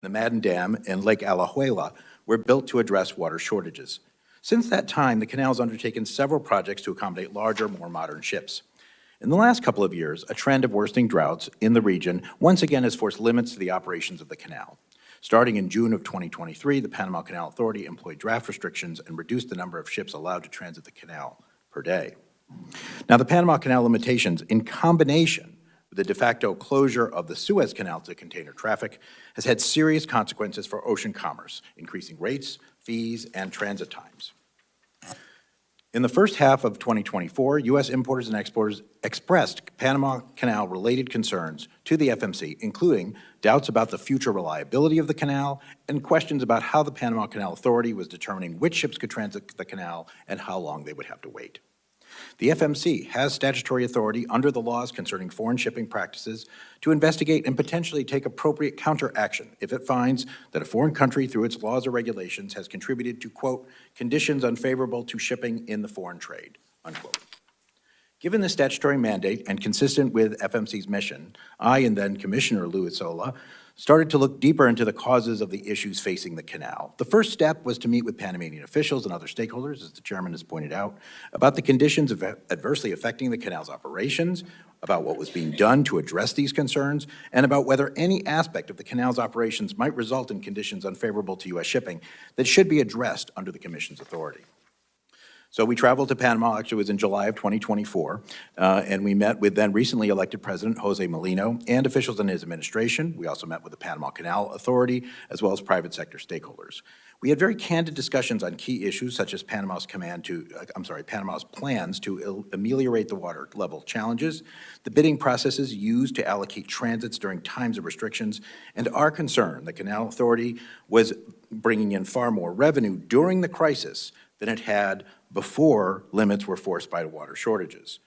The Madden Dam and Lake Alajuela were built to address water shortages. Since that time, the canal has undertaken several projects to accommodate larger, more modern ships. In the last couple of years, a trend of worsening droughts in the region once again has forced limits to the operations of the canal. Starting in June of 2023, the Panama Canal Authority employed draft restrictions and reduced the number of ships allowed to transit the canal per day. Now, the Panama Canal limitations, in combination with the de facto closure of the Suez Canal to container traffic, has had serious consequences for ocean commerce, increasing rates, fees, and transit times. In the first half of 2024, U.S. importers and exporters expressed Panama Canal-related concerns to the FMC, including doubts about the future reliability of the canal and questions about how the Panama Canal Authority was determining which ships could transit the canal and how long they would have to wait. The FMC has statutory authority under the laws concerning foreign shipping practices to investigate and potentially take appropriate counteraction if it finds that a foreign country, through its laws or regulations, has contributed to, quote, conditions unfavorable to shipping in the foreign trade, unquote. Given the statutory mandate and consistent with FMC's mission, I and then Commissioner Luisola started to look deeper into the causes of the issues facing the canal. The first step was to meet with Panamanian officials and other stakeholders, as the chairman has pointed out, about the conditions adversely affecting the canal's operations, about what was being done to address these concerns, and about whether any aspect of the canal's operations might result in conditions unfavorable to U.S. shipping that should be addressed under the Commission's authority. So we traveled to Panama, actually it was in July of 2024, and we met with then recently elected President Jose Molino and officials in his administration. We also met with the Panama Canal Authority, as well as private sector stakeholders. We had very candid discussions on key issues such as Panama's plans to ameliorate the water level challenges, the bidding processes used to allocate transits during times of restrictions, and our concern the Canal Authority was bringing in far more revenue during the crisis than it had before limits were forced by the water shortages.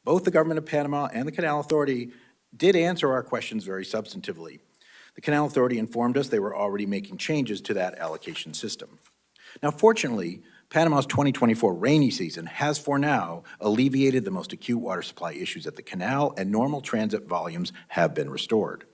Both the government of Panama and the Canal Authority did answer our questions very substantively. The Canal Authority informed us they were already making changes to that allocation system. Now, fortunately, Panama's 2024 rainy season has for now alleviated the most acute water supply issues at the canal, and normal transit volumes have been restored.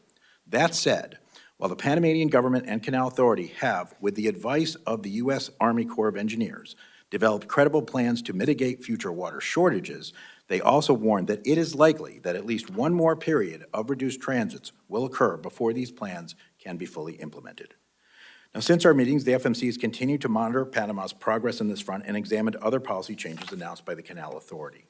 That said, while the Panamanian government and Canal Authority have, with the advice of the U.S. Army Corps of Engineers, developed credible plans to mitigate future water shortages, they also warned that it is likely that at least one more period of reduced transits will occur before these plans can be fully implemented. Now, since our meetings, the FMC has continued to monitor Panama's progress in this front and examined other policy changes announced by the Canal Authority.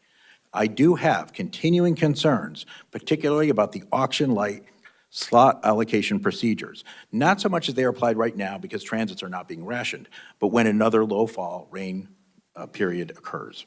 I do have continuing concerns, particularly about the auction-like slot allocation procedures, not so much as they are applied right now because transits are not being rationed, but when another low-fall rain period occurs.